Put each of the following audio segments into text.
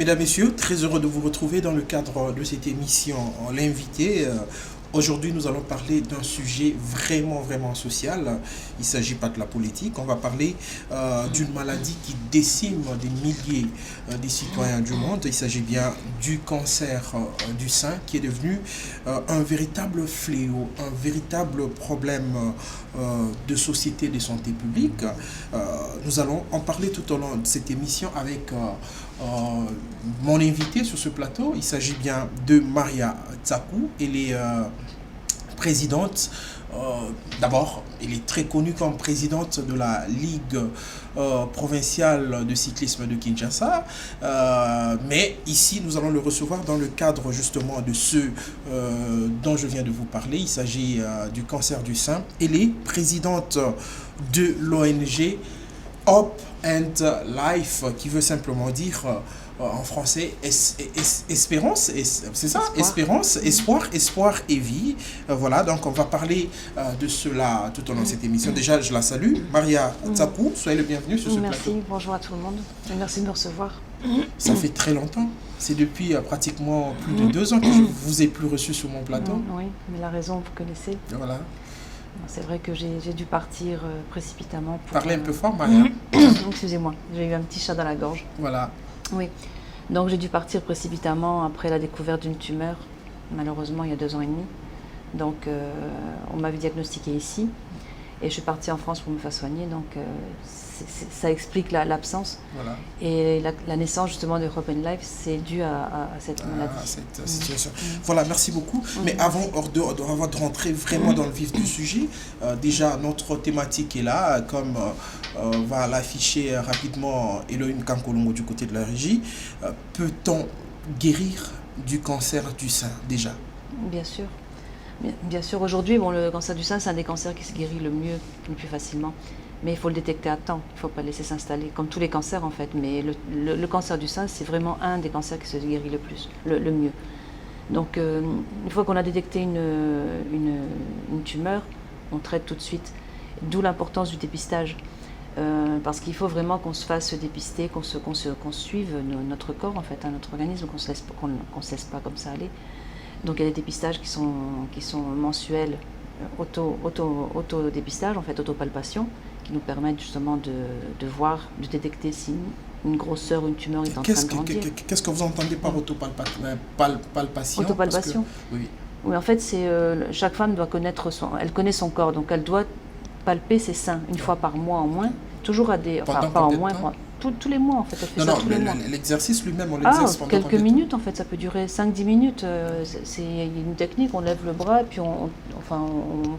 Mesdames, Messieurs, très heureux de vous retrouver dans le cadre de cette émission L'invité. Aujourd'hui, nous allons parler d'un sujet vraiment social. Il ne s'agit pas de la politique. On va parler d'une maladie qui décime des milliers de citoyens du monde. Il s'agit bien du cancer du sein qui est devenu un véritable fléau, un véritable problème de société, de santé publique. Nous allons en parler tout au long de cette émission avec mon invité sur ce plateau. Il s'agit bien de Maria Tsakou. Elle est présidente, d'abord, elle est très connue comme présidente de la Ligue provinciale de cyclisme de Kinshasa, mais ici nous allons le recevoir dans le cadre justement de ce dont je viens de vous parler. Il s'agit du cancer du sein. Elle est présidente de l'ONG Hope and Life, qui veut simplement dire en français espérance, c'est ça, espérance, espoir et vie. Voilà, donc on va parler de cela tout au long de cette émission. Déjà, je la salue. Maria Tsakou, soyez le bienvenu sur ce plateau. Merci, bonjour à tout le monde. Merci de me recevoir. Ça fait très longtemps. C'est depuis pratiquement plus de 2 ans que je vous ai plus reçu sur mon plateau. Oui, mais la raison, vous connaissez. Voilà. C'est vrai que j'ai dû partir précipitamment. Parlez un peu fort, Maria. Excusez-moi, j'ai eu un petit chat dans la gorge. Voilà. Oui, donc j'ai dû partir précipitamment après la découverte d'une tumeur, malheureusement il y a 2 ans et demi. Donc on m'avait diagnostiqué ici et je suis partie en France pour me faire soigner. Donc ça explique l'absence. Voilà. Et la naissance justement de Hope and Life, c'est dû à cette maladie. Cette situation. Voilà, merci beaucoup. Mais avant de rentrer vraiment dans le vif du sujet, déjà notre thématique est là, comme va l'afficher rapidement Elohim Kankolongo du côté de la régie. Peut-on guérir du cancer du sein déjà? Bien sûr. Bien sûr, aujourd'hui, le cancer du sein, c'est un des cancers qui se guérit le mieux, le plus facilement. Mais il faut le détecter à temps, il ne faut pas le laisser s'installer, comme tous les cancers en fait. Mais le cancer du sein, c'est vraiment un des cancers qui se guérit le mieux. Donc, une fois qu'on a détecté une tumeur, on traite tout de suite. D'où l'importance du dépistage. Parce qu'il faut vraiment qu'on se fasse dépister, qu'on suive notre corps, en fait, notre organisme, qu'on ne se laisse pas comme ça aller. Donc, il y a des dépistages qui sont mensuels, auto-dépistage, en fait, autopalpation, qui nous permettent justement de voir, de détecter si une grosseur, une tumeur est en train de grandir. Qu'est-ce que vous entendez par autopalpation? Autopalpation. Oui, en fait, chaque femme doit connaître elle connaît son corps, donc elle doit palper ses seins une fois par mois au moins, toujours pas en moins, tous les mois en fait. Elle fait ça tous les mois. L'exercice lui-même, on l'exerce pendant quelques minutes en fait, ça peut durer 5-10 minutes. C'est une technique, on lève le bras, puis on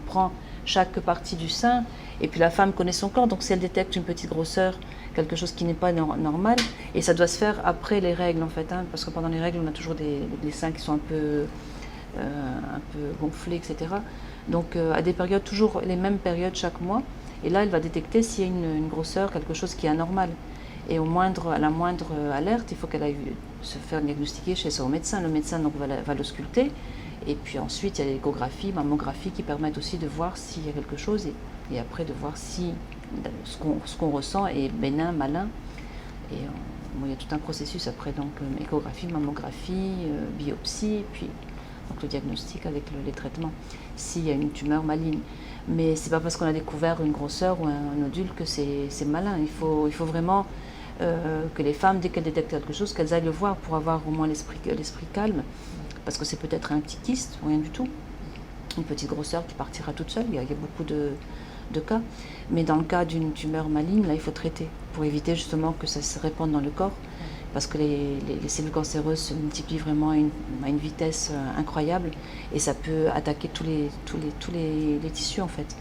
prend chaque partie du sein, et puis la femme connaît son corps, donc si elle détecte une petite grosseur, quelque chose qui n'est pas normal, et ça doit se faire après les règles en fait, parce que pendant les règles on a toujours des seins qui sont un peu gonflés, etc. Donc à des périodes, toujours les mêmes périodes chaque mois, et là elle va détecter s'il y a une grosseur, quelque chose qui est anormal. Et à la moindre alerte, il faut qu'elle aille se faire diagnostiquer chez son médecin. Le médecin donc, va l'ausculter. Et puis ensuite, il y a l'échographie, mammographie qui permettent aussi de voir s'il y a quelque chose et après de voir si ce qu'on ressent est bénin, malin. Et il y a tout un processus après, donc échographie, mammographie, biopsie, puis donc, le diagnostic avec les traitements, s'il y a une tumeur maligne. Mais ce n'est pas parce qu'on a découvert une grosseur ou un nodule que c'est malin. Il faut vraiment que les femmes, dès qu'elles détectent quelque chose, qu'elles aillent le voir pour avoir au moins l'esprit calme. Parce que c'est peut-être un petit kyste, rien du tout. Une petite grosseur qui partira toute seule, il y a beaucoup de cas. Mais dans le cas d'une tumeur maligne, là, il faut traiter pour éviter justement que ça se répande dans le corps. Parce que les cellules cancéreuses se multiplient vraiment à une vitesse incroyable et ça peut attaquer tous les tissus en fait.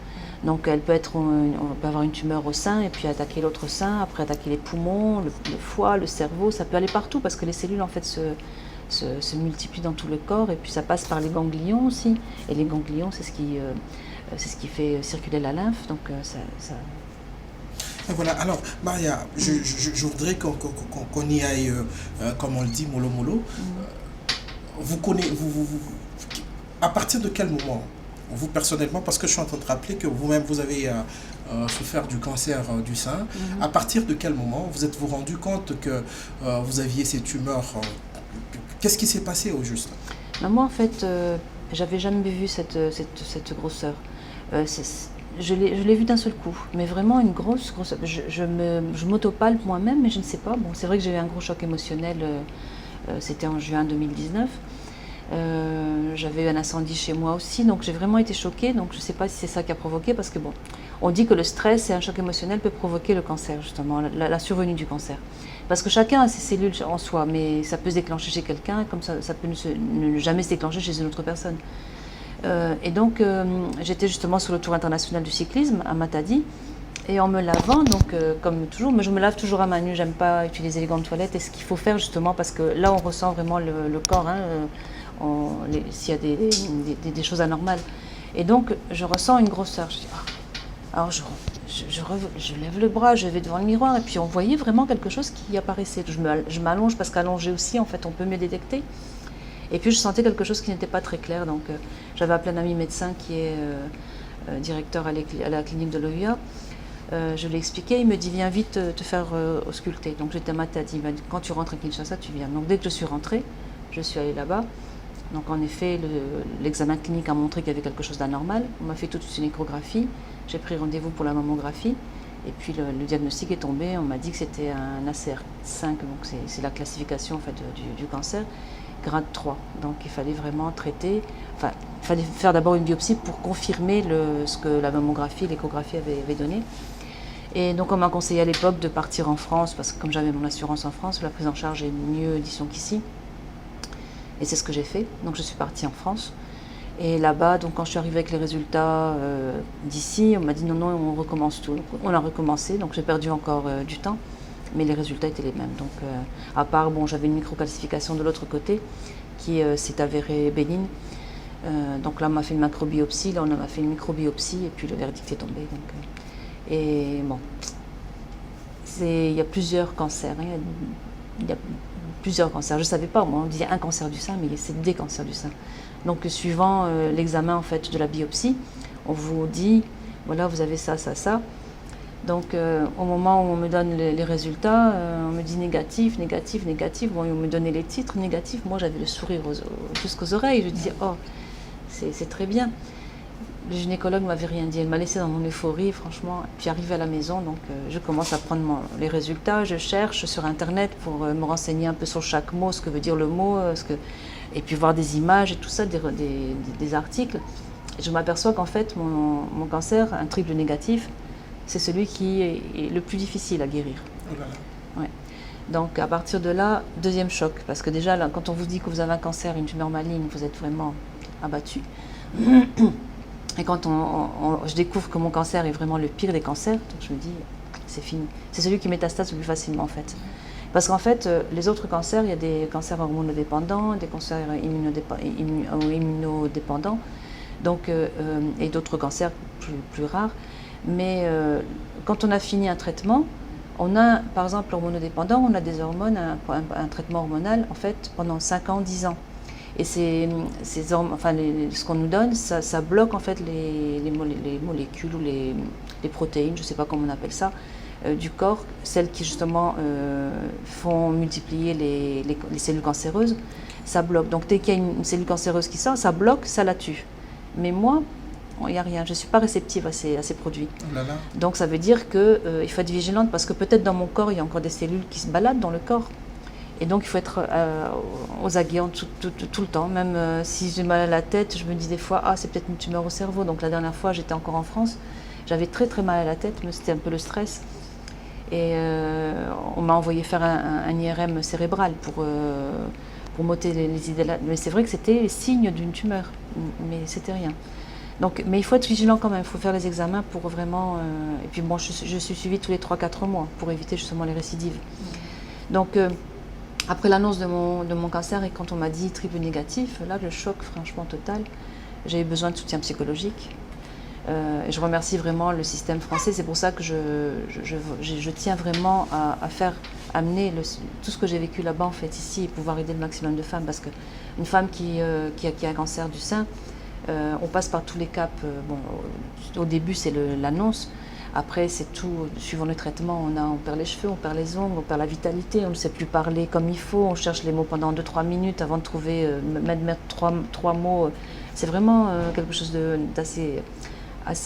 Donc on peut avoir une tumeur au sein et puis attaquer l'autre sein, après attaquer les poumons, le foie, le cerveau, ça peut aller partout parce que les cellules en fait se multiplient dans tout le corps et puis ça passe par les ganglions aussi. Et les ganglions, c'est ce qui fait circuler la lymphe, donc ça... Voilà, alors Maria, je voudrais qu'on y aille, comme on le dit, mollo mollo. À partir de quel moment vous personnellement, parce que je suis en train de rappeler que vous-même, vous avez souffert du cancer du sein. À partir de quel moment vous êtes-vous rendu compte que vous aviez ces tumeurs? Qu'est-ce qui s'est passé au juste? Ben, moi, en fait, j'avais jamais vu cette grosseur. Je l'ai vue d'un seul coup, mais vraiment une grosse. Je m'autopalpe moi-même, mais je ne sais pas. Bon, c'est vrai que j'ai eu un gros choc émotionnel, c'était en juin 2019. J'avais eu un incendie chez moi aussi, donc j'ai vraiment été choquée. Donc je ne sais pas si c'est ça qui a provoqué, parce que bon, on dit que le stress et un choc émotionnel peut provoquer le cancer, justement, la survenue du cancer. Parce que chacun a ses cellules en soi, mais ça peut se déclencher chez quelqu'un, comme ça peut ne jamais se déclencher chez une autre personne. Et donc j'étais justement sur le Tour international du cyclisme à Matadi, et en me lavant, donc comme toujours, mais je me lave toujours à main nue, j'aime pas utiliser les gants de toilette, et ce qu'il faut faire justement, parce que là on ressent vraiment le corps, hein, s'il y a des choses anormales. Et donc je ressens une grosseur, je dis, ah. Alors je lève le bras, je vais devant le miroir, et puis on voyait vraiment quelque chose qui apparaissait. Je m'allonge, parce qu'allongé aussi, en fait, on peut mieux détecter. Et puis je sentais quelque chose qui n'était pas très clair, donc j'avais appelé un ami médecin qui est directeur à la clinique de l'OUA. Je lui ai expliqué, il me dit viens vite te faire ausculter. Donc j'étais à Matadi, il m'a dit quand tu rentres à Kinshasa tu viens. Donc dès que je suis rentrée, je suis allée là-bas. Donc en effet l'examen clinique a montré qu'il y avait quelque chose d'anormal. On m'a fait tout de suite une échographie, j'ai pris rendez-vous pour la mammographie. Et puis le diagnostic est tombé, on m'a dit que c'était un ACR5, donc c'est la classification en fait, du cancer. Grade 3. Donc il fallait vraiment traiter, enfin il fallait faire d'abord une biopsie pour confirmer ce que la mammographie, l'échographie avait donné. Et donc on m'a conseillé à l'époque de partir en France, parce que comme j'avais mon assurance en France, la prise en charge est mieux, disons qu'ici. Et c'est ce que j'ai fait. Donc je suis partie en France. Et là-bas, donc quand je suis arrivée avec les résultats d'ici, on m'a dit non, on recommence tout. Donc, on a recommencé, donc j'ai perdu encore du temps. Mais les résultats étaient les mêmes. Donc, à part, bon, j'avais une microcalcification de l'autre côté qui s'est avérée bénigne. Donc là, on m'a fait une macrobiopsie, là, on m'a fait une microbiopsie, et puis le verdict est tombé. Donc, et bon, il y a plusieurs cancers. Hein, il y a plusieurs cancers. Je ne savais pas, moi, on disait un cancer du sein, mais c'est des cancers du sein. Donc, suivant l'examen en fait, de la biopsie, on vous dit, voilà, vous avez ça, ça, ça. Donc au moment où on me donne les résultats, on me dit négatif, négatif, négatif. Bon, on me donnait les titres négatifs. Moi, j'avais le sourire jusqu'aux oreilles. Je disais, oh, c'est très bien. Le gynécologue ne m'avait rien dit. Elle m'a laissé dans mon euphorie, franchement. Puis arrivée à la maison, donc je commence à prendre les résultats. Je cherche sur Internet pour me renseigner un peu sur chaque mot, ce que veut dire le mot, et puis voir des images et tout ça, des articles. Et je m'aperçois qu'en fait, mon cancer, un triple négatif, c'est celui qui est le plus difficile à guérir. Oh là là. Ouais. Donc à partir de là, deuxième choc, parce que déjà là, quand on vous dit que vous avez un cancer, une tumeur maligne, vous êtes vraiment abattu. Et quand je découvre que mon cancer est vraiment le pire des cancers, donc je me dis, c'est fini. C'est celui qui métastase le plus facilement en fait. Parce qu'en fait, les autres cancers, il y a des cancers hormonodépendants, des cancers immunodépendants, donc, et d'autres cancers plus rares. Mais quand on a fini un traitement, on a, par exemple, hormonodépendant, on a des hormones, un traitement hormonal, en fait, pendant 5 ans, 10 ans. Et ce qu'on nous donne, ça bloque, en fait, les molécules ou les protéines, je ne sais pas comment on appelle ça, du corps, celles qui, justement, font multiplier les cellules cancéreuses, ça bloque. Donc, dès qu'il y a une cellule cancéreuse qui sort, ça bloque, ça la tue. Mais moi, il n'y a rien, je ne suis pas réceptive à ces produits. Oh là là. Donc ça veut dire qu'il faut être vigilante, parce que peut-être dans mon corps, il y a encore des cellules qui se baladent dans le corps. Et donc il faut être aux aguets tout le temps. Même si j'ai mal à la tête, je me dis des fois, ah c'est peut-être une tumeur au cerveau. Donc la dernière fois, j'étais encore en France, j'avais très très mal à la tête, mais c'était un peu le stress. Et on m'a envoyé faire un IRM cérébral pour m'ôter les idées là. Mais c'est vrai que c'était les signes d'une tumeur, mais c'était rien. Donc, mais il faut être vigilant quand même, il faut faire les examens pour vraiment... et puis bon, je suis suivie tous les 3-4 mois pour éviter justement les récidives. Donc, après l'annonce de mon cancer et quand on m'a dit triple négatif, là, le choc franchement total, j'ai eu besoin de soutien psychologique. Et je remercie vraiment le système français, c'est pour ça que je tiens vraiment à faire amener tout ce que j'ai vécu là-bas en fait ici et pouvoir aider le maximum de femmes, parce qu'une femme qui a un cancer du sein, On passe par tous les caps. Bon, au début, c'est l'annonce. Après, c'est tout, suivant le traitement, on perd les cheveux, on perd les ongles, on perd la vitalité, on ne sait plus parler comme il faut, on cherche les mots pendant 2-3 minutes avant de trouver, mettre trois mots. C'est vraiment quelque chose d'assez,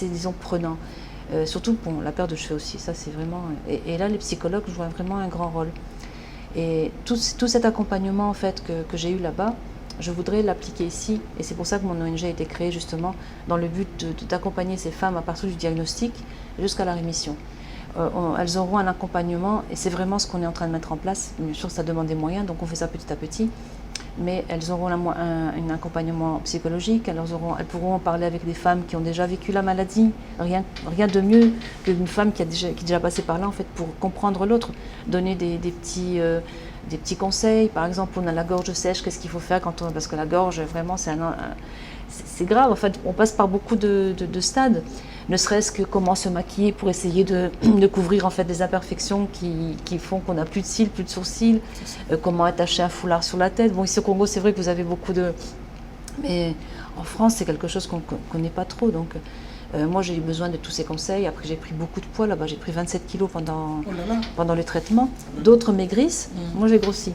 disons, prenant. Surtout pour la perte de cheveux aussi, ça c'est vraiment... Et là, les psychologues jouent vraiment un grand rôle. Et tout cet accompagnement en fait, que j'ai eu là-bas, je voudrais l'appliquer ici, et c'est pour ça que mon ONG a été créée justement dans le but d'accompagner ces femmes à partir du diagnostic jusqu'à la rémission. Elles auront un accompagnement, et c'est vraiment ce qu'on est en train de mettre en place. Bien sûr, ça demande des moyens, donc on fait ça petit à petit, mais elles auront un accompagnement psychologique, elles pourront parler avec des femmes qui ont déjà vécu la maladie. Rien de mieux qu'une femme qui est déjà passée par là en fait, pour comprendre l'autre, donner des petits conseils. Par exemple, on a la gorge sèche, qu'est-ce qu'il faut faire parce que la gorge, vraiment, c'est grave. En fait, on passe par beaucoup de stades, ne serait-ce que comment se maquiller pour essayer de couvrir en fait des imperfections qui font qu'on n'a plus de cils, plus de sourcils, comment attacher un foulard sur la tête. Bon, ici au Congo, c'est vrai que vous avez beaucoup de... Mais en France, c'est quelque chose qu'on ne connaît pas trop, donc... moi, j'ai eu besoin de tous ces conseils. Après, j'ai pris beaucoup de poids là-bas. J'ai pris 27 kilos pendant le traitement. D'autres maigrissent. Moi, j'ai grossi.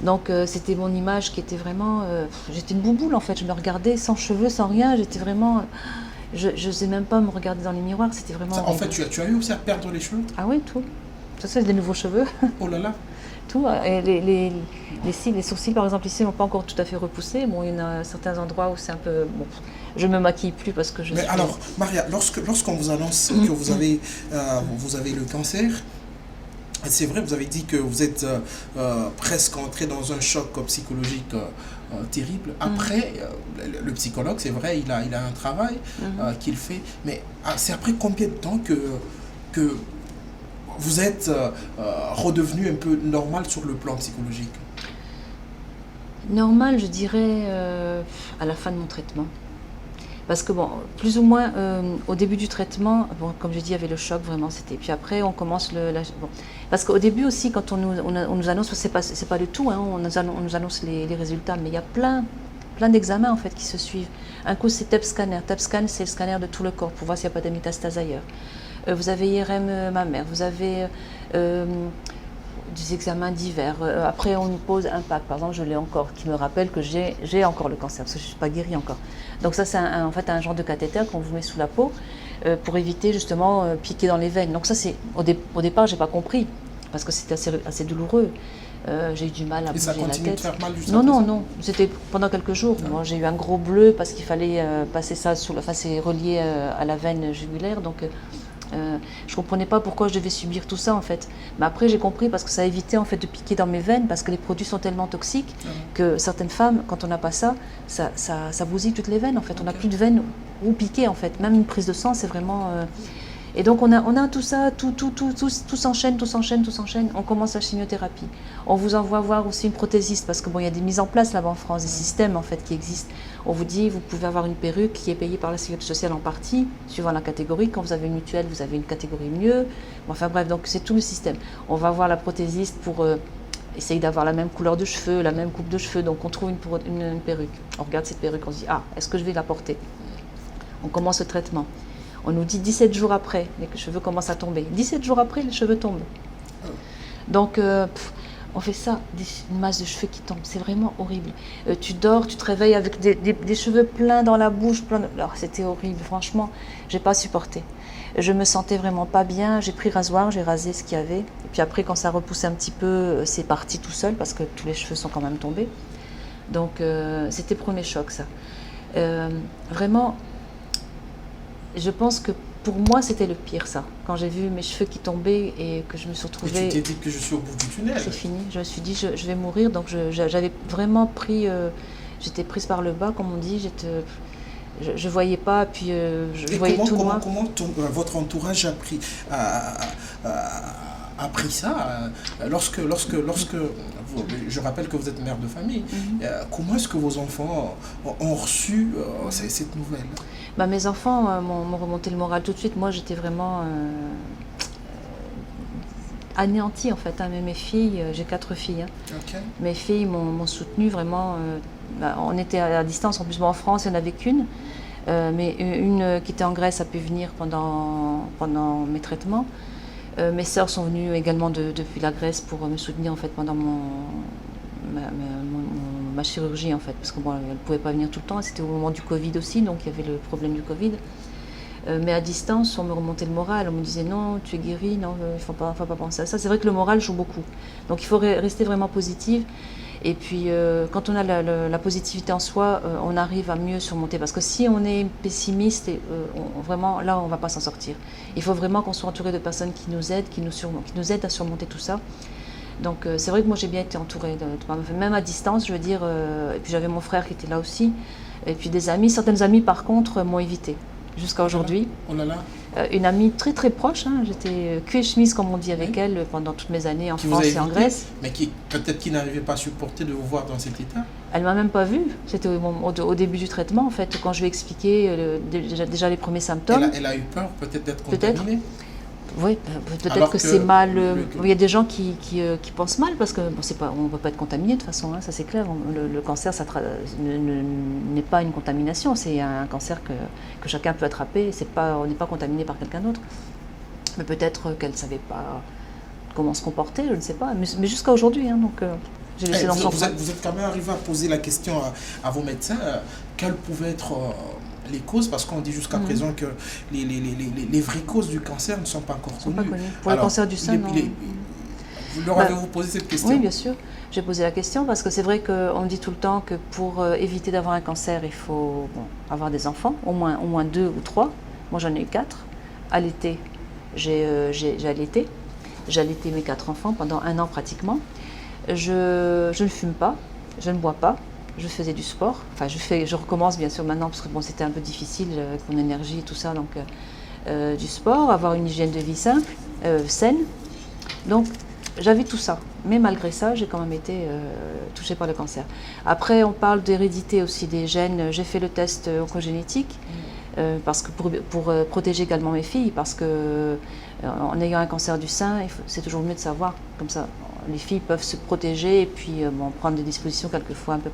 Donc, c'était mon image qui était vraiment... j'étais une bouboule, en fait. Je me regardais sans cheveux, sans rien. J'étais vraiment... Je n'osais même pas me regarder dans les miroirs. C'était vraiment... En fait, tu as eu aussi à perdre les cheveux? Ah oui, tout. Ça, c'est des nouveaux cheveux. Oh là là. Tout. Et les sourcils, par exemple, ici, n'ont pas encore tout à fait repoussé. Bon, il y en a certains endroits où c'est un peu... Bon, je ne me maquille plus parce que je suis... Alors, Maria, lorsqu'on vous annonce que vous avez le cancer, c'est vrai, vous avez dit que vous êtes presque entré dans un choc psychologique terrible. Après, le psychologue, c'est vrai, il a un travail qu'il fait. Mais c'est après combien de temps que vous êtes redevenu un peu normal sur le plan psychologique? Normal, je dirais, à la fin de mon traitement. Parce que bon, plus ou moins, au début du traitement, bon, comme je dis, il y avait le choc, vraiment, c'était... Puis après, on commence bon. Parce qu'au début aussi, quand on nous annonce, c'est pas le tout, hein, on nous annonce les résultats, mais il y a plein d'examens, en fait, qui se suivent. Un coup, c'est TEP scanner. TEP scan, c'est le scanner de tout le corps, pour voir s'il n'y a pas de métastase ailleurs. Vous avez IRM mammaire, vous avez... des examens divers. Après, on nous pose un pack, par exemple, je l'ai encore, qui me rappelle que j'ai encore le cancer, parce que je ne suis pas guérie encore. Donc ça, c'est en fait un genre de cathéter qu'on vous met sous la peau pour éviter justement piquer dans les veines. Donc ça, c'est au départ, j'ai pas compris, parce que c'était assez douloureux. J'ai eu du mal à bouger la tête. Et ça continue de faire mal jusqu'à présent? Non, c'était pendant quelques jours. Moi, j'ai eu un gros bleu parce qu'il fallait passer ça enfin, c'est relié à la veine jugulaire, donc... je ne comprenais pas pourquoi je devais subir tout ça en fait. Mais après j'ai compris parce que ça évitait en fait de piquer dans mes veines parce que les produits sont tellement toxiques que certaines femmes, quand on n'a pas ça bousille toutes les veines en fait. On n'a plus de veines où piquer en fait. Même une prise de sang c'est vraiment... Et donc on a tout ça, tout s'enchaîne. On commence la chimiothérapie. On vous envoie voir aussi une prothésiste parce que bon, il y a des mises en place là-bas en France, des systèmes en fait qui existent. On vous dit, vous pouvez avoir une perruque qui est payée par la sécurité sociale en partie, suivant la catégorie. Quand vous avez une mutuelle, vous avez une catégorie mieux. Enfin bref, donc c'est tout le système. On va voir la prothésiste pour essayer d'avoir la même couleur de cheveux, la même coupe de cheveux. Donc on trouve une perruque. On regarde cette perruque, on se dit, ah, est-ce que je vais la porter? On commence le traitement. On nous dit 17 jours après, les cheveux commencent à tomber. 17 jours après, les cheveux tombent. Donc, on fait ça, une masse de cheveux qui tombe. C'est vraiment horrible. Tu dors, tu te réveilles avec des cheveux pleins dans la bouche. Alors, c'était horrible, franchement. Je n'ai pas supporté. Je me sentais vraiment pas bien. J'ai pris rasoir, j'ai rasé ce qu'il y avait. Et puis après, quand ça repoussait un petit peu, c'est parti tout seul parce que tous les cheveux sont quand même tombés. Donc, c'était le premier choc, ça. Vraiment... Je pense que pour moi, c'était le pire, ça. Quand j'ai vu mes cheveux qui tombaient et que je me suis retrouvée... Et tu t'es dit que je suis au bout du tunnel. C'est fini. Je me suis dit, je vais mourir. Donc, j'avais vraiment pris... j'étais prise par le bas, comme on dit. Je ne voyais pas, puis je voyais tout noir. Comment votre entourage a pris ça lorsque je rappelle que vous êtes mère de famille, comment est-ce que vos enfants ont reçu cette nouvelle? Mes enfants m'ont remonté le moral tout de suite. Moi, j'étais vraiment anéantie en fait. Mes filles, j'ai 4 filles. Mes filles m'ont soutenue vraiment. on était à distance, en plus en France, il n'y en avait qu'une. Mais une qui était en Grèce a pu venir pendant mes traitements. Mes sœurs sont venues également depuis la Grèce pour me soutenir en fait pendant ma chirurgie en fait, parce que bon, elle ne pouvait pas venir tout le temps, c'était au moment du Covid aussi, donc il y avait le problème du Covid. Mais à distance, on me remontait le moral, on me disait non, tu es guérie, non, il ne faut pas penser à ça. C'est vrai que le moral joue beaucoup, donc il faut rester vraiment positive. Et puis quand on a la positivité en soi, on arrive à mieux surmonter. Parce que si on est pessimiste, vraiment, là, on ne va pas s'en sortir. Il faut vraiment qu'on soit entouré de personnes qui nous aident, qui nous aident à surmonter tout ça. Donc c'est vrai que moi, j'ai bien été entourée, même à distance, je veux dire. Et puis j'avais mon frère qui était là aussi. Et puis des amis. Certaines amies, par contre, m'ont évité jusqu'à aujourd'hui. Oh là là. Une amie très très proche, hein. J'étais cul et chemise comme on dit avec elle pendant toutes mes années en France et en Grèce. Mais peut-être qui n'arrivait pas à supporter de vous voir dans cet état. Elle m'a même pas vue, c'était au début du traitement en fait, quand je lui ai expliqué déjà les premiers symptômes. Elle a eu peur peut-être d'être contaminée. Oui, peut-être que c'est mal. Il y a des gens qui pensent mal parce que bon, on ne peut pas être contaminé de toute façon, hein, ça c'est clair. Le cancer n'est pas une contamination, c'est un cancer que chacun peut attraper. On n'est pas contaminé par quelqu'un d'autre. Mais peut-être qu'elle ne savait pas comment se comporter, je ne sais pas. Mais jusqu'à aujourd'hui, hein, donc j'ai laissé dans son vous êtes quand même arrivé à poser la question à vos médecins, quelles pouvaient être les causes, parce qu'on dit jusqu'à présent que les vraies causes du cancer ne sont pas encore connues. Pas connues. Pour le cancer du sein, non. Vous leur avez-vous posé cette question? Oui, bien sûr. J'ai posé la question parce que c'est vrai qu'on dit tout le temps que pour éviter d'avoir un cancer, il faut avoir des enfants, au moins 2 ou 3. Moi, j'en ai eu 4. À l'été, j'ai allaité. J'ai allaité mes 4 enfants pendant 1 an pratiquement. Je ne fume pas, je ne bois pas. Je faisais du sport, enfin je recommence bien sûr maintenant parce que bon, c'était un peu difficile avec mon énergie et tout ça, donc du sport, avoir une hygiène de vie simple, saine. Donc j'avais tout ça, mais malgré ça j'ai quand même été touchée par le cancer. Après on parle d'hérédité aussi des gènes, j'ai fait le test oncogénétique parce que pour protéger également mes filles, parce que en ayant un cancer du sein, c'est toujours mieux de savoir, comme ça les filles peuvent se protéger et puis prendre des dispositions quelquefois un peu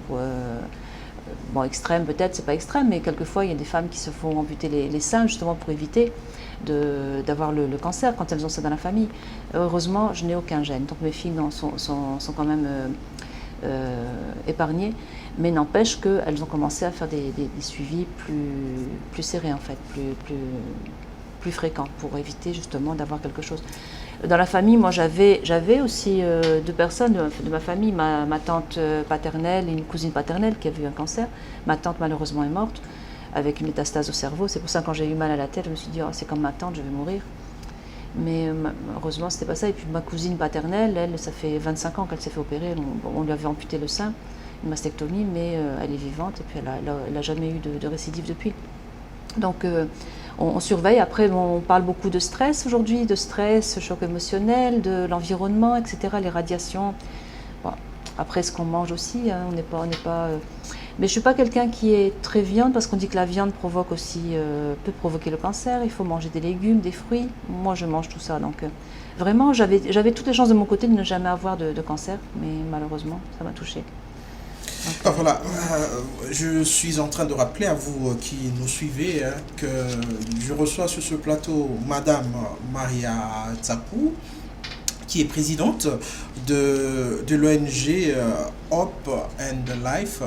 extrêmes peut-être, c'est pas extrême, mais quelquefois il y a des femmes qui se font amputer les seins justement pour éviter d'avoir le cancer quand elles ont ça dans la famille. Heureusement, je n'ai aucun gène, donc mes filles sont quand même épargnées, mais n'empêche qu'elles ont commencé à faire des suivis plus serrés en fait, plus fréquents pour éviter justement d'avoir quelque chose. Dans la famille, moi j'avais aussi 2 personnes de ma famille, ma tante paternelle et une cousine paternelle qui avait eu un cancer. Ma tante malheureusement est morte avec une métastase au cerveau. C'est pour ça que quand j'ai eu mal à la tête, je me suis dit c'est comme ma tante, je vais mourir. Mais heureusement c'était pas ça. Et puis ma cousine paternelle, elle, ça fait 25 ans qu'elle s'est fait opérer. On lui avait amputé le sein, une mastectomie, mais elle est vivante et puis elle n'a jamais eu de récidive depuis. Donc on surveille. Après, on parle beaucoup de stress aujourd'hui, de stress, choc émotionnel, de l'environnement, etc., les radiations. Bon, après, ce qu'on mange aussi, hein, on n'est pas. Mais je ne suis pas quelqu'un qui est très viande, parce qu'on dit que la viande peut provoquer le cancer. Il faut manger des légumes, des fruits. Moi, je mange tout ça. Donc, vraiment, j'avais toutes les chances de mon côté de ne jamais avoir de cancer, mais malheureusement, ça m'a touchée. Ah, voilà, je suis en train de rappeler à vous qui nous suivez que je reçois sur ce plateau Madame Maria Tsapou, qui est présidente de l'ONG Hope and Life,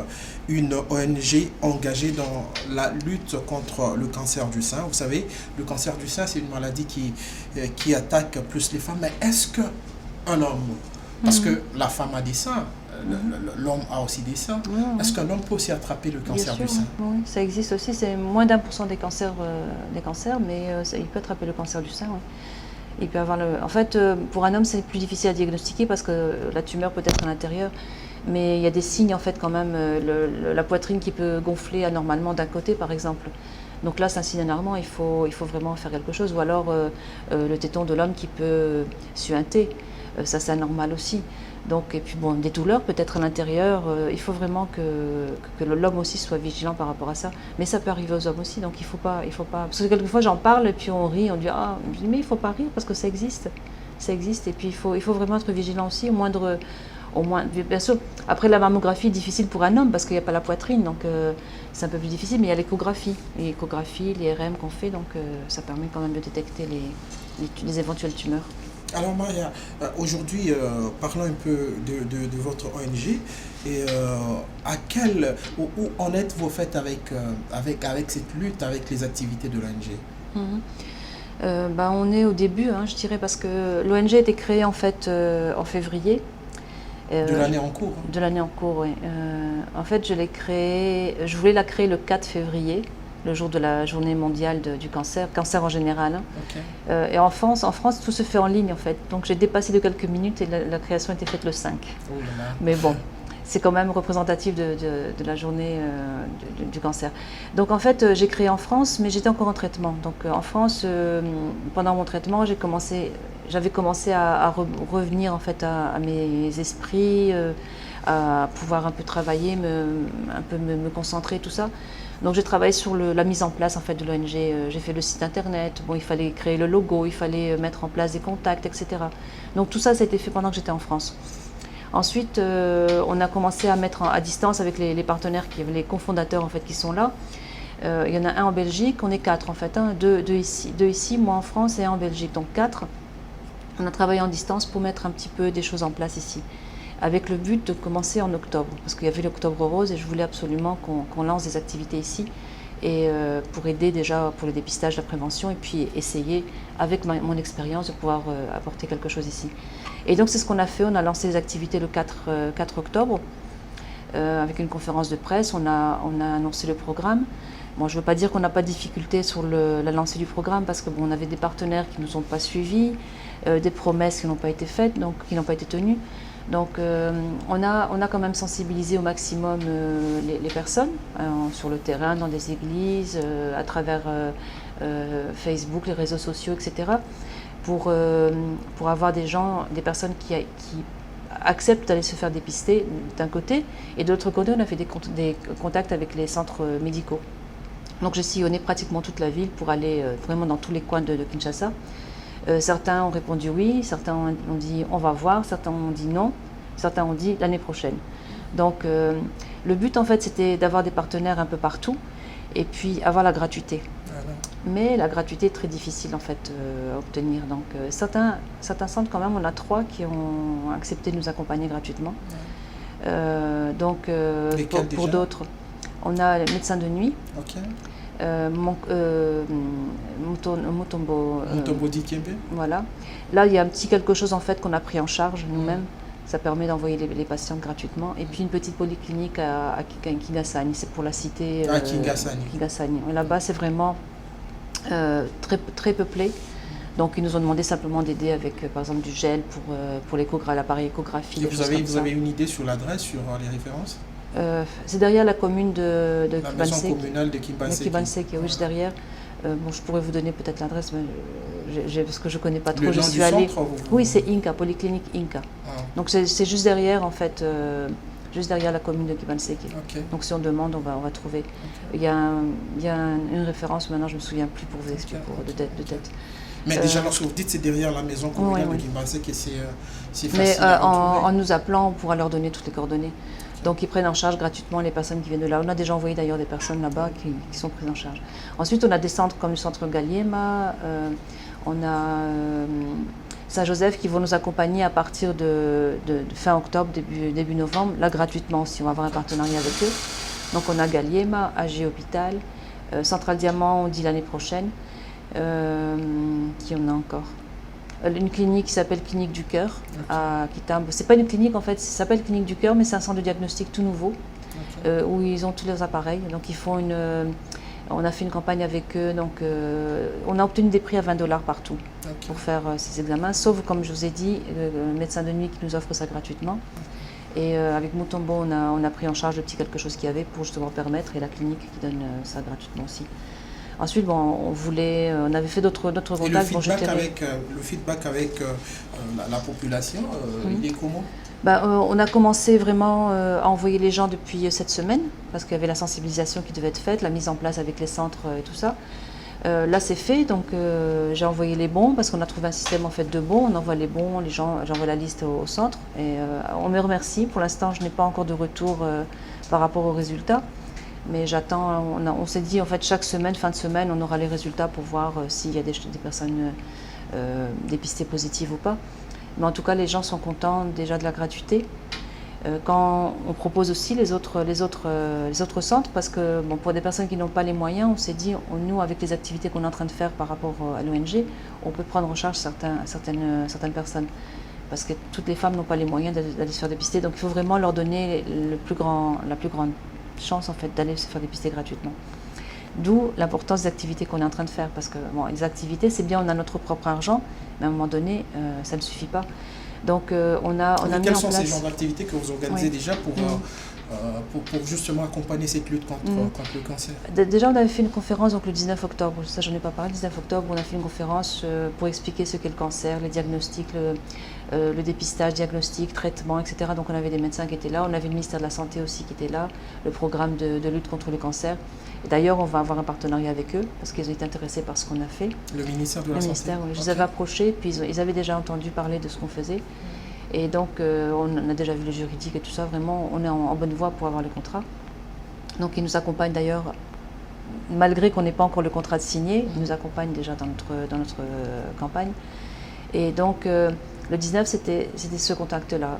une ONG engagée dans la lutte contre le cancer du sein. Vous savez, le cancer du sein, c'est une maladie qui attaque plus les femmes. Mais est-ce qu'un homme, parce que la femme a des seins, l'homme a aussi des seins. Est-ce qu'un homme peut aussi attraper le cancer du sein? Oui, ça existe aussi. C'est moins d'1% des cancers, mais il peut attraper le cancer du sein. Oui. Il peut avoir en fait, pour un homme, c'est plus difficile à diagnostiquer parce que la tumeur peut être à l'intérieur. Mais il y a des signes, en fait, quand même. La poitrine qui peut gonfler anormalement d'un côté, par exemple. Donc là, c'est un signe alarmant. Il faut vraiment faire quelque chose. Ou alors, le téton de l'homme qui peut suinter. Ça, c'est anormal aussi. Donc, et puis bon, des douleurs peut-être à l'intérieur, il faut vraiment que l'homme aussi soit vigilant par rapport à ça. Mais ça peut arriver aux hommes aussi, donc il faut pas. Parce que quelquefois j'en parle et puis on rit, on dit mais il faut pas rire parce que ça existe, et puis il faut vraiment être vigilant aussi au au moins, bien sûr, après la mammographie est difficile pour un homme parce qu'il n'y a pas la poitrine, donc c'est un peu plus difficile, mais il y a l'échographie, l'IRM qu'on fait, donc ça permet quand même de détecter les éventuelles tumeurs. Alors Maria, aujourd'hui, parlons un peu de votre ONG et où en êtes-vous fait avec cette lutte, avec les activités de l'ONG? On est au début, hein, je dirais, parce que l'ONG a été créée en fait en février. De l'année en cours. De l'année en cours, oui. En fait, je voulais la créer le 4 février, le jour de la journée mondiale du cancer en général. Hein. Okay. Et en France, tout se fait en ligne en fait. Donc j'ai dépassé de quelques minutes et la création a été faite le 5. Oh là là. Mais bon, c'est quand même représentatif de la journée du cancer. Donc en fait, j'ai créé en France, mais j'étais encore en traitement. Donc en France, pendant mon traitement, j'avais commencé à revenir en fait à mes esprits, à pouvoir un peu travailler, me concentrer, tout ça. Donc j'ai travaillé sur la mise en place en fait de l'ONG. J'ai fait le site internet. Bon, il fallait créer le logo, il fallait mettre en place des contacts, etc. Donc tout ça, ça a été fait pendant que j'étais en France. Ensuite, on a commencé à mettre à distance avec les partenaires, les cofondateurs en fait qui sont là. Il y en a un en Belgique, on est 4 en fait, hein, deux ici, moi en France et un en Belgique, donc 4. On a travaillé en distance pour mettre un petit peu des choses en place ici, avec le but de commencer en octobre, parce qu'il y avait l'Octobre Rose et je voulais absolument qu'on lance des activités ici, et pour aider déjà pour le dépistage, la prévention, et puis essayer, avec mon expérience, de pouvoir apporter quelque chose ici. Et donc c'est ce qu'on a fait, on a lancé les activités le 4 octobre, avec une conférence de presse, on a annoncé le programme. Bon, je ne veux pas dire qu'on n'a pas de difficulté sur la lancée du programme, parce qu'on avait des partenaires qui ne nous ont pas suivis, des promesses qui n'ont pas été faites, donc qui n'ont pas été tenues. Donc on a quand même sensibilisé au maximum les personnes sur le terrain, dans des églises, à travers Facebook, les réseaux sociaux, etc. Pour avoir des personnes qui acceptent d'aller se faire dépister d'un côté, et de l'autre côté on a fait des contacts avec les centres médicaux. Donc j'ai sillonné pratiquement toute la ville pour aller vraiment dans tous les coins de Kinshasa. Certains ont répondu oui, certains ont dit on va voir, certains ont dit non, certains ont dit l'année prochaine. Donc le but en fait c'était d'avoir des partenaires un peu partout et puis avoir la gratuité. Voilà. Mais la gratuité est très difficile en fait à obtenir. Donc certains centres quand même, on a 3 qui ont accepté de nous accompagner gratuitement. Ouais. Pour d'autres, on a les médecins de nuit. Okay. Mutombo Dikembe. Voilà. Là, il y a un petit quelque chose en fait qu'on a pris en charge nous-mêmes. Ça permet d'envoyer les patients gratuitement. Et puis une petite polyclinique à Kingasani, c'est pour la cité. Kingasani. Là-bas, c'est vraiment très, très peuplé. Donc ils nous ont demandé simplement d'aider avec par exemple du gel pour l'appareil échographie. Et vous avez une idée sur l'adresse, sur les références? C'est derrière la commune de la maison communale de Kibanseki. Oui, derrière. Je pourrais vous donner peut-être l'adresse, mais parce que je ne connais pas trop. Le nom du centre, Oui, c'est Inca, Polyclinique Inca. Ah. Donc c'est juste derrière, en fait, juste derrière la commune de Kibanseki. Okay. Donc si on demande, on va trouver. Okay. Il y a une référence, maintenant je ne me souviens plus pour vous expliquer de tête. Mais déjà, lorsque vous dites c'est derrière la maison communale de Kibanseki, c'est facile. Mais en nous appelant, on pourra leur donner toutes les coordonnées. Donc ils prennent en charge gratuitement les personnes qui viennent de là. On a déjà envoyé d'ailleurs des personnes là-bas qui sont prises en charge. Ensuite, on a des centres comme le centre Galiema, on a Saint-Joseph qui vont nous accompagner à partir de fin octobre, début novembre, là gratuitement aussi, on va avoir un partenariat avec eux. Donc on a Galiema, AG Hôpital, Central Diamant, on dit l'année prochaine. Qui on a encore? Une clinique qui s'appelle Clinique du Cœur à Kitambo. C'est pas une clinique en fait, ça s'appelle Clinique du Cœur, mais c'est un centre de diagnostic tout nouveau où ils ont tous leurs appareils. Donc ils font on a fait une campagne avec eux, donc on a obtenu des prix à $20 partout pour faire ces examens, sauf comme je vous ai dit, le médecin de nuit qui nous offre ça gratuitement. Et avec Mutombo, on a pris en charge le petit quelque chose qu'il y avait pour justement permettre, et la clinique qui donne ça gratuitement aussi. Ensuite, on avait fait d'autres contacts. Et le feedback avec la population, il est comment? On a commencé vraiment à envoyer les gens depuis cette semaine, parce qu'il y avait la sensibilisation qui devait être faite, la mise en place avec les centres et tout ça. Là, c'est fait, donc j'ai envoyé les bons parce qu'on a trouvé un système en fait de bons. On envoie les bons, les gens, j'envoie la liste au centre et on me remercie. Pour l'instant, je n'ai pas encore de retour par rapport aux résultats, mais j'attends. On s'est dit en fait chaque semaine, fin de semaine, on aura les résultats pour voir s'il y a des personnes dépistées positives ou pas. Mais en tout cas, les gens sont contents déjà de la gratuité. Quand on propose aussi les autres centres, parce que bon, pour des personnes qui n'ont pas les moyens, on s'est dit, nous, avec les activités qu'on est en train de faire par rapport à l'ONG, on peut prendre en charge certaines personnes. Parce que toutes les femmes n'ont pas les moyens d'aller se faire dépister. Donc il faut vraiment leur donner la plus grande chance en fait, d'aller se faire dépister gratuitement. D'où l'importance des activités qu'on est en train de faire. Parce que bon, les activités, c'est bien, on a notre propre argent, mais à un moment donné, ça ne suffit pas. Donc on a mis en place... Quels sont ces genres d'activités que vous organisez déjà pour justement accompagner cette lutte contre le cancer? Déjà, on avait fait une conférence donc, le 19 octobre, ça j'en ai pas parlé, le 19 octobre, on a fait une conférence pour expliquer ce qu'est le cancer, les diagnostics, le dépistage, diagnostic, traitement, etc. Donc on avait des médecins qui étaient là, on avait le ministère de la Santé aussi qui était là, le programme de lutte contre le cancer. D'ailleurs, on va avoir un partenariat avec eux parce qu'ils ont été intéressés par ce qu'on a fait. Le ministère de la Santé. Le ministère, oui. Je les avais approchés, puis ils avaient déjà entendu parler de ce qu'on faisait. Et donc, on a déjà vu le juridique et tout ça. Vraiment, on est en bonne voie pour avoir le contrat. Donc, ils nous accompagnent d'ailleurs, malgré qu'on n'ait pas encore le contrat de signé, ils nous accompagnent déjà dans notre campagne. Et donc, le 19, c'était ce contact-là.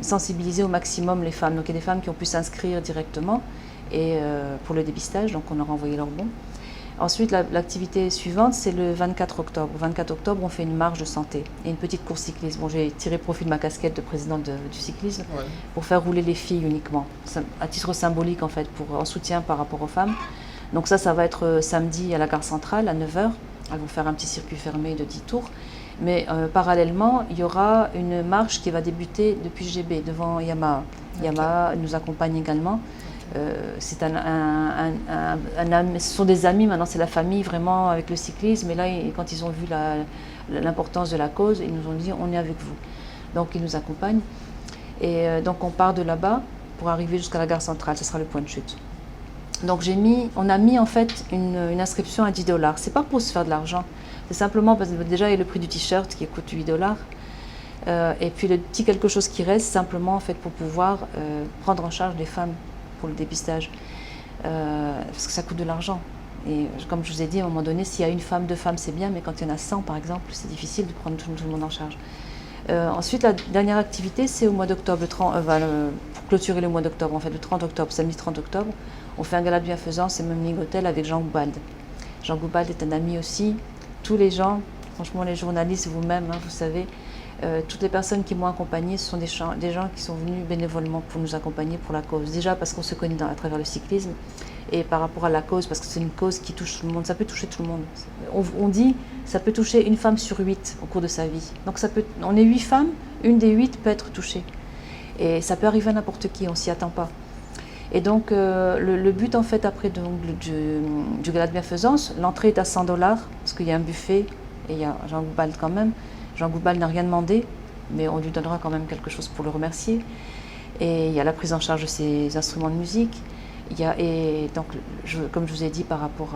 Sensibiliser au maximum les femmes. Donc, il y a des femmes qui ont pu s'inscrire directement. Et pour le dépistage, donc on a renvoyé leur bon. Ensuite, l'activité suivante, c'est le 24 octobre. Le 24 octobre, on fait une marche de santé et une petite course cycliste. Bon, j'ai tiré profit de ma casquette de présidente du cyclisme pour faire rouler les filles uniquement, à titre symbolique en fait, en soutien par rapport aux femmes. Donc ça va être samedi à la gare centrale à 9h. Elles vont faire un petit circuit fermé de 10 tours. Mais parallèlement, il y aura une marche qui va débuter depuis GB devant Yamaha. Yamaha nous accompagne également. C'est ce sont des amis, maintenant c'est la famille vraiment avec le cyclisme. Et là, quand ils ont vu l'importance de la cause, ils nous ont dit on est avec vous. Donc ils nous accompagnent. Et donc on part de là-bas pour arriver jusqu'à la gare centrale, ce sera le point de chute. Donc on a mis en fait une inscription à $10. C'est pas pour se faire de l'argent, c'est simplement parce que déjà il y a le prix du t-shirt qui coûte $8. Et puis le petit quelque chose qui reste, simplement en fait pour pouvoir prendre en charge les femmes pour le dépistage, parce que ça coûte de l'argent. Et comme je vous ai dit, à un moment donné, s'il y a une femme, deux femmes, c'est bien, mais quand il y en a 100 par exemple, c'est difficile de prendre tout le monde en charge. Ensuite, la dernière activité, c'est au mois d'octobre, pour clôturer le mois d'octobre, en fait, le 30 octobre, samedi 30 octobre, on fait un gala de bienfaisance et même Ligotel avec Jean Goubald. Jean Goubald est un ami aussi. Tous les gens, franchement les journalistes, vous-même, hein, vous savez, toutes les personnes qui m'ont accompagné, ce sont des gens qui sont venus bénévolement pour nous accompagner pour la cause. Déjà parce qu'on se connaît à travers le cyclisme et par rapport à la cause, parce que c'est une cause qui touche tout le monde. Ça peut toucher tout le monde. On dit ça peut toucher une femme sur 8 au cours de sa vie. Donc on est 8 femmes, une des 8 peut être touchée. Et ça peut arriver à n'importe qui, on ne s'y attend pas. Et donc le but en fait après du gala de bienfaisance, l'entrée est à $100 parce qu'il y a un buffet et il y a Jean Goubald quand même. Jean Goubald n'a rien demandé, mais on lui donnera quand même quelque chose pour le remercier. Et il y a la prise en charge de ses instruments de musique. Et donc, comme je vous ai dit, par rapport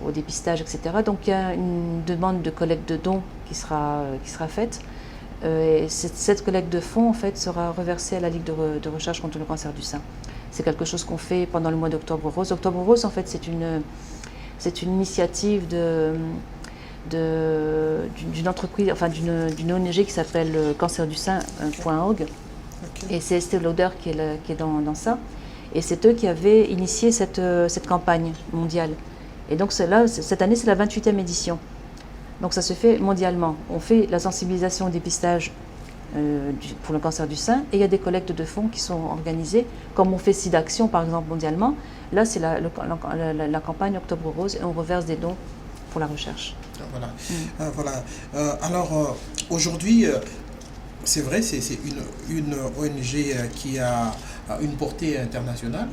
au dépistage, etc. Donc, il y a une demande de collecte de dons qui sera faite. Et cette collecte de fonds, en fait, sera reversée à la Ligue de recherche contre le cancer du sein. C'est quelque chose qu'on fait pendant le mois d'Octobre Rose. Octobre Rose, en fait, c'est une initiative d'une entreprise, enfin d'une ONG qui s'appelle cancerdusein.org. Et c'est Estée Lauder qui est dans ça. Et c'est eux qui avaient initié cette campagne mondiale. Et donc cette année, c'est la 28e édition. Donc ça se fait mondialement. On fait la sensibilisation au dépistage pour le cancer du sein et il y a des collectes de fonds qui sont organisées, comme on fait SIDAction par exemple mondialement. Là, c'est la campagne Octobre Rose et on reverse des dons pour la recherche. Voilà. Alors aujourd'hui, c'est vrai, c'est une ONG qui a une portée internationale.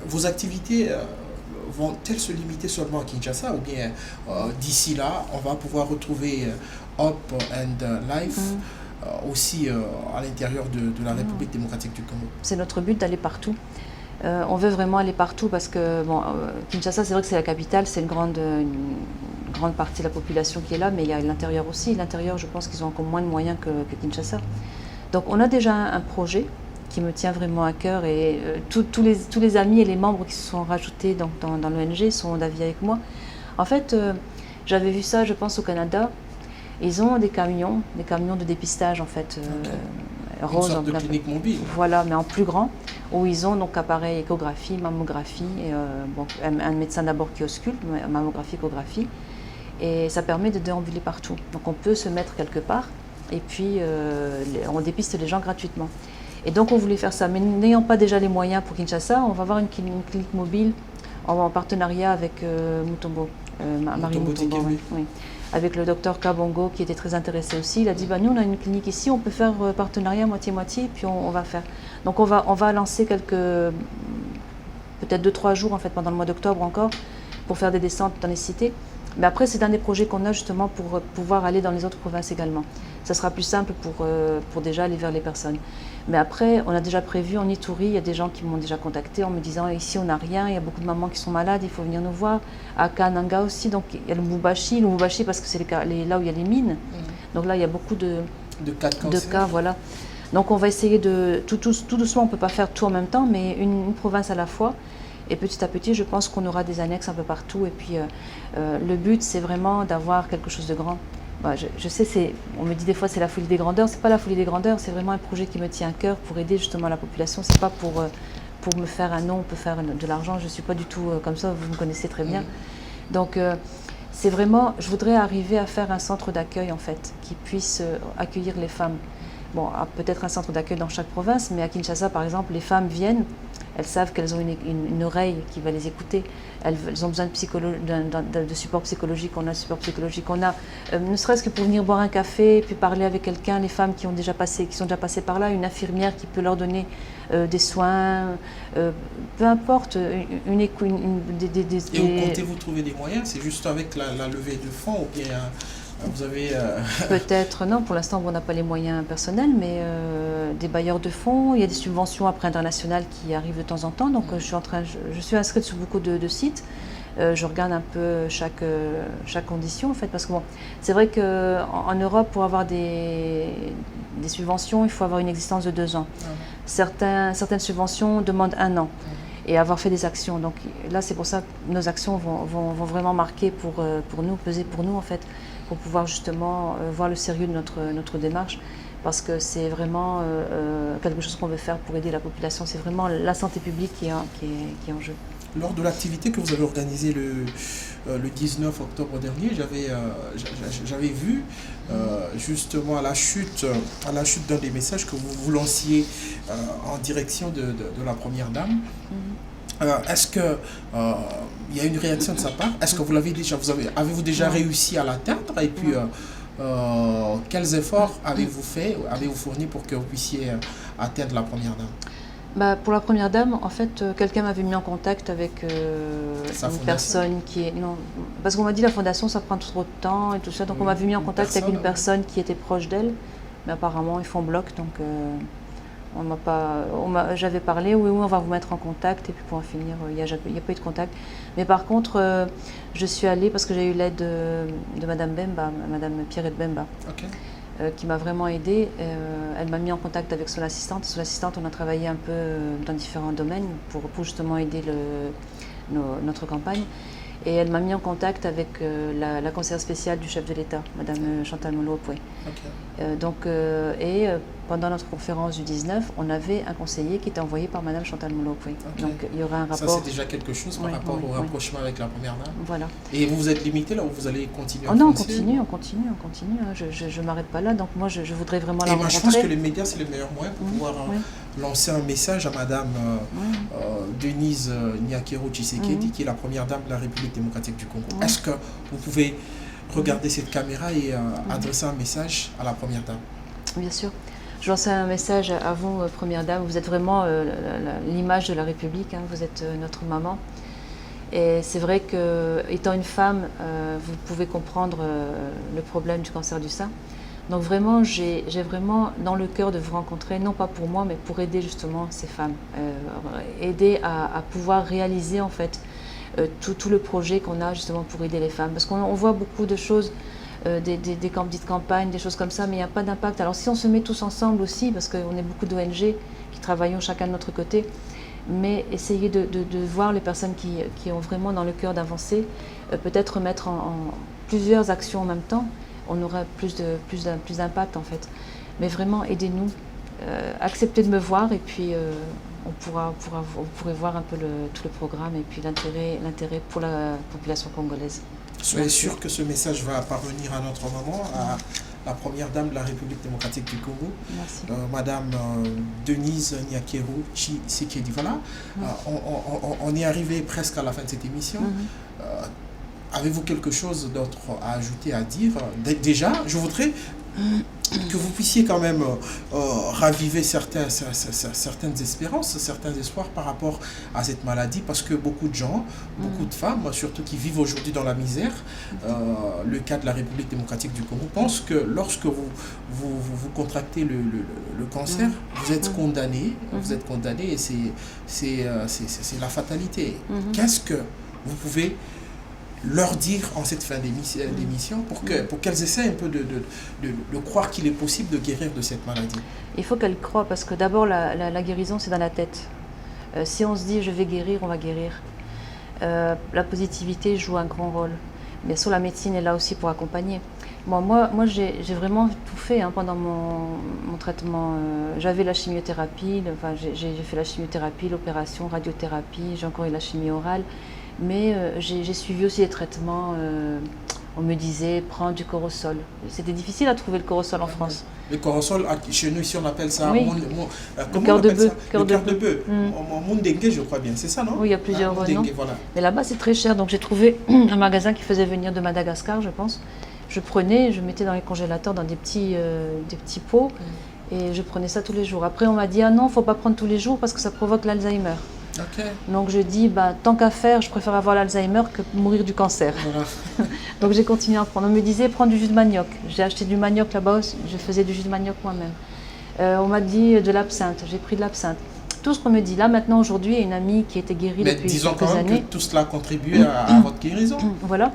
Vos activités vont-elles se limiter seulement à Kinshasa ou bien d'ici là, on va pouvoir retrouver Hope and Life aussi à l'intérieur de la République démocratique du Congo? C'est notre but d'aller partout. On veut vraiment aller partout parce que bon, Kinshasa, c'est vrai que c'est la capitale, c'est une grande partie de la population qui est là, mais il y a l'intérieur aussi. L'intérieur, je pense qu'ils ont encore moins de moyens que Kinshasa. Donc on a déjà un projet qui me tient vraiment à cœur et tous les amis et les membres qui se sont rajoutés dans l'ONG sont d'avis avec moi. En fait, j'avais vu ça, je pense, au Canada. Ils ont des camions de dépistage en fait, Une sorte de clinique mobile. Voilà, mais en plus grand, où ils ont donc appareil échographie, mammographie, et, bon, un médecin d'abord qui ausculte, mammographie, échographie, et ça permet de déambuler partout. Donc on peut se mettre quelque part, et puis on dépiste les gens gratuitement. Et donc on voulait faire ça, mais n'ayant pas déjà les moyens pour Kinshasa, on va avoir une clinique mobile en partenariat avec Mutombo, Marie Mutombo, oui, avec le docteur Kabongo qui était très intéressé aussi. Il a dit bah, nous on a une clinique ici, on peut faire partenariat moitié-moitié, et puis on va faire. Donc on va lancer peut-être 2-3 jours en fait, pendant le mois d'octobre encore, pour faire des descentes dans les cités. Mais après, c'est un des projets qu'on a justement pour pouvoir aller dans les autres provinces également. Ça sera plus simple pour déjà aller vers les personnes. Mais après, on a déjà prévu en Ituri, il y a des gens qui m'ont déjà contacté en me disant ici on n'a rien, il y a beaucoup de mamans qui sont malades, il faut venir nous voir. À Kananga aussi, donc il y a le Mbubashi parce que c'est là où il y a les mines. Donc là, il y a beaucoup de cas, voilà. Donc on va essayer tout doucement, on ne peut pas faire tout en même temps, mais une province à la fois. Et petit à petit, je pense qu'on aura des annexes un peu partout. Et puis, le but, c'est vraiment d'avoir quelque chose de grand. Bah, je sais, on me dit des fois c'est la folie des grandeurs. C'est pas la folie des grandeurs, c'est vraiment un projet qui me tient à cœur pour aider justement la population. C'est pas pour me faire un nom, pour faire de l'argent. Je suis pas du tout comme ça. Vous me connaissez très bien. Donc, c'est vraiment, je voudrais arriver à faire un centre d'accueil en fait, qui puisse accueillir les femmes. Bon, peut-être un centre d'accueil dans chaque province, mais à Kinshasa, par exemple, les femmes viennent, elles savent qu'elles ont une oreille qui va les écouter. Elles ont besoin de support psychologique. On a le support psychologique. On a, ne serait-ce que pour venir boire un café, puis parler avec quelqu'un, les femmes qui sont déjà passées par là, une infirmière qui peut leur donner des soins, peu importe, Et où comptez-vous trouver des moyens? C'est juste avec la levée de fonds ou bien vous avez... Peut-être, non, pour l'instant on n'a pas les moyens personnels, mais des bailleurs de fonds, il y a des subventions après internationales qui arrivent de temps en temps, donc je suis inscrite sur beaucoup de sites, je regarde un peu chaque condition en fait, parce que bon, c'est vrai qu'en Europe, pour avoir des subventions, il faut avoir une existence de 2 ans. Certaines subventions demandent 1 an. Et avoir fait des actions. Donc là, c'est pour ça que nos actions vont vraiment marquer pour nous, peser pour nous en fait, pour pouvoir justement voir le sérieux de notre démarche, parce que c'est vraiment quelque chose qu'on veut faire pour aider la population. C'est vraiment la santé publique qui est en jeu. Lors de l'activité que vous avez organisée le 19 octobre dernier, j'avais vu justement à la chute d'un des messages que vous lanciez en direction de la Première Dame. Est-ce que il y a une réaction de sa part? Est-ce que vous l'avez déjà, avez-vous déjà réussi à l'atteindre? Et puis quels efforts avez-vous fourni pour que vous puissiez atteindre la Première Dame? Bah, pour la Première Dame, en fait, quelqu'un m'avait mis en contact avec une personne qui est... Non, parce qu'on m'a dit la fondation, ça prend trop de temps et tout ça. Donc on m'avait mis en contact avec une personne qui était proche d'elle. Mais apparemment, ils font bloc. Donc j'avais parlé, oui, on va vous mettre en contact. Et puis pour en finir, il n'y a pas eu de contact. Mais par contre, je suis allée parce que j'ai eu l'aide de Madame Bemba, Madame Pierrette Bemba. Qui m'a vraiment aidée. Elle m'a mis en contact avec son assistante. Son assistante, on a travaillé un peu dans différents domaines pour justement aider notre campagne. Et elle m'a mis en contact avec la conseillère spéciale du chef de l'État, Madame Chantal Molo-Opoué. Pendant notre conférence du 19, on avait un conseiller qui était envoyé par Madame Chantal Molo-Opoué. Donc il y aura un rapport. Ça, c'est déjà quelque chose par rapport au rapprochement avec la Première Dame. Voilà. Et vous vous êtes limité là où vous allez continuer à non, foncer? on continue. Hein. Je ne m'arrête pas là. Donc moi, je voudrais vraiment la rencontrer. Je pense que les médias, c'est le meilleur moyen pour pouvoir lancer un message à Madame Denise Nyakero Tshisekedi, qui est la Première Dame de la République démocratique du Congo. Est-ce que vous pouvez regarder cette caméra et adresser un message à la Première Dame? Bien sûr. Je lance un message à vous, Première Dame. Vous êtes vraiment l'image de la République. Hein. Vous êtes notre maman. Et c'est vrai qu'étant une femme, vous pouvez comprendre le problème du cancer du sein. Donc vraiment, j'ai vraiment dans le cœur de vous rencontrer, non pas pour moi, mais pour aider justement ces femmes, aider à pouvoir réaliser en fait tout le projet qu'on a justement pour aider les femmes. Parce qu'on voit beaucoup de choses, des petites campagnes, des choses comme ça, mais il n'y a pas d'impact. Alors si on se met tous ensemble aussi, parce qu'on est beaucoup d'ONG qui travaillons chacun de notre côté, mais essayer de voir les personnes qui ont vraiment dans le cœur d'avancer, peut-être mettre en plusieurs actions en même temps, on aura plus d'impact en fait. Mais vraiment, aidez-nous, acceptez de me voir et puis vous pourrez voir un peu tout le programme et puis l'intérêt pour la population congolaise. Soyez sûr que ce message va parvenir à notre maman, à la première dame de la République démocratique du Congo, Madame Denise Nyakeru Tshisekedi. Voilà, on est arrivé presque à la fin de cette émission. Avez-vous quelque chose d'autre à ajouter, à dire? Déjà, je voudrais que vous puissiez quand même raviver certaines espérances, certains espoirs par rapport à cette maladie, parce que beaucoup de gens, beaucoup de femmes, surtout qui vivent aujourd'hui dans la misère, le cas de la République démocratique du Congo, pensent que lorsque vous contractez le cancer, vous êtes condamné, et c'est la fatalité. Qu'est-ce que vous pouvez leur dire en cette fin d'émission pour qu'elles essaient un peu de croire qu'il est possible de guérir de cette maladie? Il faut qu'elles croient, parce que d'abord la guérison c'est dans la tête. Si on se dit je vais guérir, on va guérir. La positivité joue un grand rôle. Bien sûr, la médecine est là aussi pour accompagner. Bon, moi j'ai vraiment tout fait pendant mon traitement. J'avais la chimiothérapie, j'ai fait la chimiothérapie, l'opération, radiothérapie, j'ai encore eu la chimie orale. Mais j'ai suivi aussi les traitements. On me disait prends du corosol. C'était difficile à trouver le corosol en France. Le corosol, chez nous ici on appelle ça le cœur de bœuf. Le cœur de bœuf. Mundengue, je crois bien, c'est ça, non? Oui, il y a plusieurs noms. Voilà. Mais là-bas c'est très cher, donc j'ai trouvé un magasin qui faisait venir de Madagascar, je pense. Je prenais, je mettais dans les congélateurs dans des petits pots et je prenais ça tous les jours. Après on m'a dit ah non, il ne faut pas prendre tous les jours parce que ça provoque l'Alzheimer. Donc je dis, tant qu'à faire, je préfère avoir l'Alzheimer que mourir du cancer. Voilà. Donc j'ai continué à prendre. On me disait, prends du jus de manioc. J'ai acheté du manioc là-bas, je faisais du jus de manioc moi-même. On m'a dit de l'absinthe, j'ai pris de l'absinthe. Tout ce qu'on me dit. Là maintenant, aujourd'hui, il y a une amie qui était guérie depuis quelques années. Disons quand même que tout cela contribue à votre guérison. Voilà.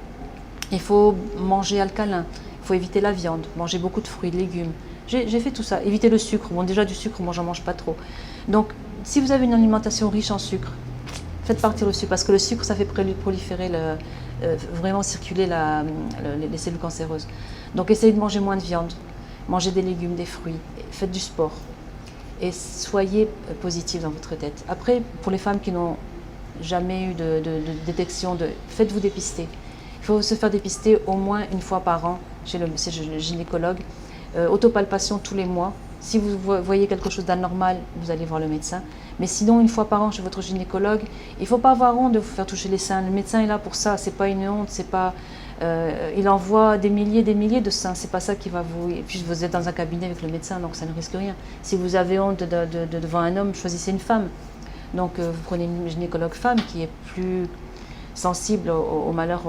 Il faut manger alcalin, il faut éviter la viande, manger beaucoup de fruits, de légumes. J'ai fait tout ça. Éviter le sucre. Bon, déjà du sucre, moi j'en mange pas trop. Donc, si vous avez une alimentation riche en sucre, faites partir le sucre, parce que le sucre, ça fait proliférer, vraiment circuler les cellules cancéreuses. Donc essayez de manger moins de viande, mangez des légumes, des fruits, faites du sport et soyez positifs dans votre tête. Après, pour les femmes qui n'ont jamais eu de détection, faites-vous dépister. Il faut se faire dépister au moins une fois par an chez le gynécologue, autopalpation tous les mois. Si vous voyez quelque chose d'anormal, vous allez voir le médecin. Mais sinon, une fois par an chez votre gynécologue, il ne faut pas avoir honte de vous faire toucher les seins. Le médecin est là pour ça, ce n'est pas une honte, c'est pas, il envoie des milliers de seins, ce n'est pas ça qui va vous... Et puis vous êtes dans un cabinet avec le médecin, donc ça ne risque rien. Si vous avez honte devant un homme, choisissez une femme. Donc vous prenez une gynécologue femme qui est plus sensible au malheur,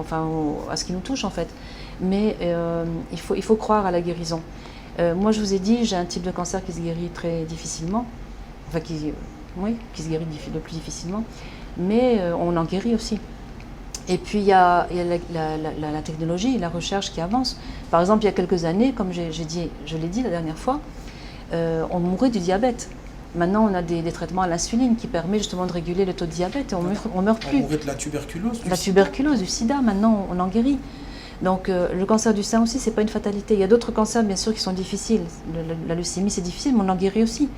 à ce qui nous touche en fait. Mais il faut croire à la guérison. Moi, je vous ai dit, j'ai un type de cancer qui se guérit très difficilement, qui se guérit le plus difficilement, mais on en guérit aussi. Et puis, il y a la technologie, la recherche qui avance. Par exemple, il y a quelques années, comme je l'ai dit la dernière fois, on mourait du diabète. Maintenant, on a des traitements à l'insuline qui permettent justement de réguler le taux de diabète et on meurt plus. On mourait de la tuberculose. La tuberculose, du sida, maintenant, on en guérit. Donc le cancer du sein aussi, ce n'est pas une fatalité. Il y a d'autres cancers, bien sûr, qui sont difficiles. La leucémie, c'est difficile, mais on en guérit aussi.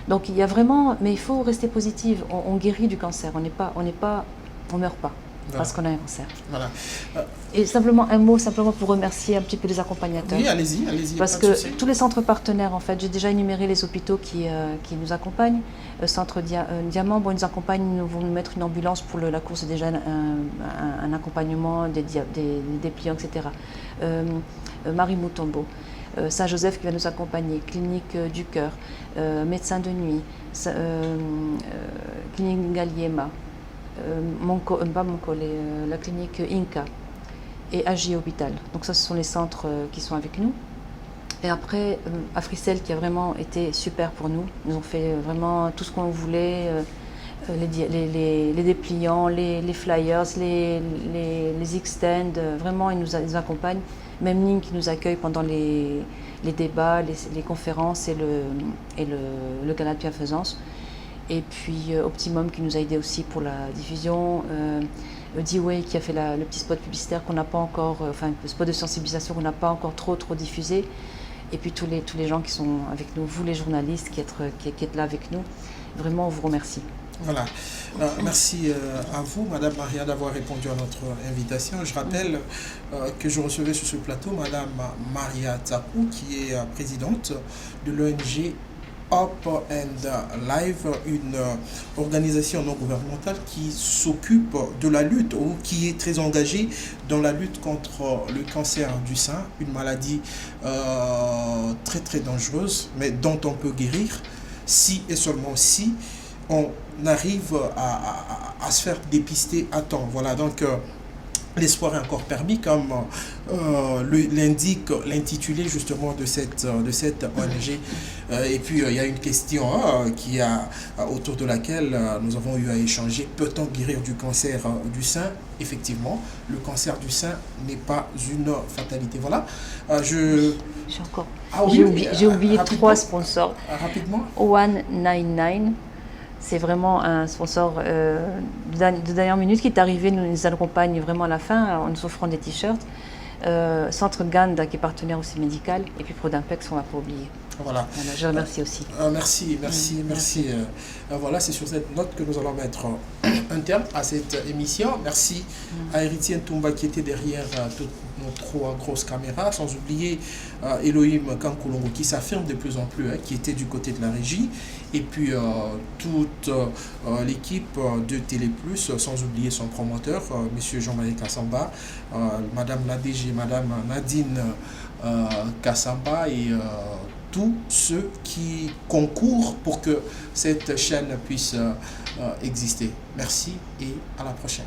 Donc il y a vraiment... Mais il faut rester positive. On guérit du cancer. On meurt pas parce qu'on a un cancer. Voilà. Et simplement un mot, pour remercier un petit peu les accompagnateurs. Oui, allez-y. Parce que tous les centres partenaires, en fait, j'ai déjà énuméré les hôpitaux qui nous accompagnent. Centre Diamant, ils nous accompagnent, ils vont nous mettre une ambulance pour la course, déjà un accompagnement, des dépliants, etc. Marie Moutombo, Saint-Joseph qui va nous accompagner, Clinique du Cœur, Médecin de Nuit, Clinique Galiema, la clinique Inca et AG Hôpital. Donc ça, ce sont les centres qui sont avec nous. Et après, Africell qui a vraiment été super pour nous. Ils nous ont fait vraiment tout ce qu'on voulait, les dépliants, les flyers, les extends, vraiment ils nous accompagnent. Même Ning qui nous accueille pendant les débats, les conférences et le gala de bienfaisance. Et puis Optimum qui nous a aidé aussi pour la diffusion. D-Way qui a fait le petit spot publicitaire qu'on n'a pas encore, enfin le spot de sensibilisation qu'on n'a pas encore trop diffusé. Et puis tous les gens qui sont avec nous, vous les journalistes qui êtes là avec nous, vraiment on vous remercie. Voilà. Merci à vous, Madame Maria, d'avoir répondu à notre invitation. Je rappelle que je recevais sur ce plateau Madame Maria Takou, qui est présidente de l'ONG Up and Live, une organisation non gouvernementale qui s'occupe de la lutte ou qui est très engagée dans la lutte contre le cancer du sein, une maladie très très dangereuse, mais dont on peut guérir si et seulement si on arrive à se faire dépister à temps. Voilà, donc l'espoir est encore permis, comme l'indique l'intitulé justement de cette ONG. Et puis il y a une question qui a, autour de laquelle nous avons eu à échanger. Peut-on guérir du cancer du sein? Effectivement, le cancer du sein n'est pas une fatalité. Voilà. J'ai encore. Ah, oui, j'ai oublié 3 sponsors. Rapidement. 199. C'est vraiment un sponsor de dernière minute qui est arrivé, nous accompagne vraiment à la fin en nous offrant des t-shirts. Centre Gand qui est partenaire aussi médical, et puis Prodimpex, on ne va pas oublier. Voilà. Je remercie aussi. Merci. Voilà, c'est sur cette note que nous allons mettre un terme à cette émission. Merci à Héritier Ntumba qui était derrière toute notre grosse caméra, sans oublier Elohim Kankoulongo qui s'affirme de plus en plus, qui était du côté de la régie, et puis toute l'équipe de Télé Plus, sans oublier son promoteur, Monsieur Jean-Marie Kassamba, Madame la DG, Madame Nadine Kassamba et tous ceux qui concourent pour que cette chaîne puisse exister. Merci et à la prochaine.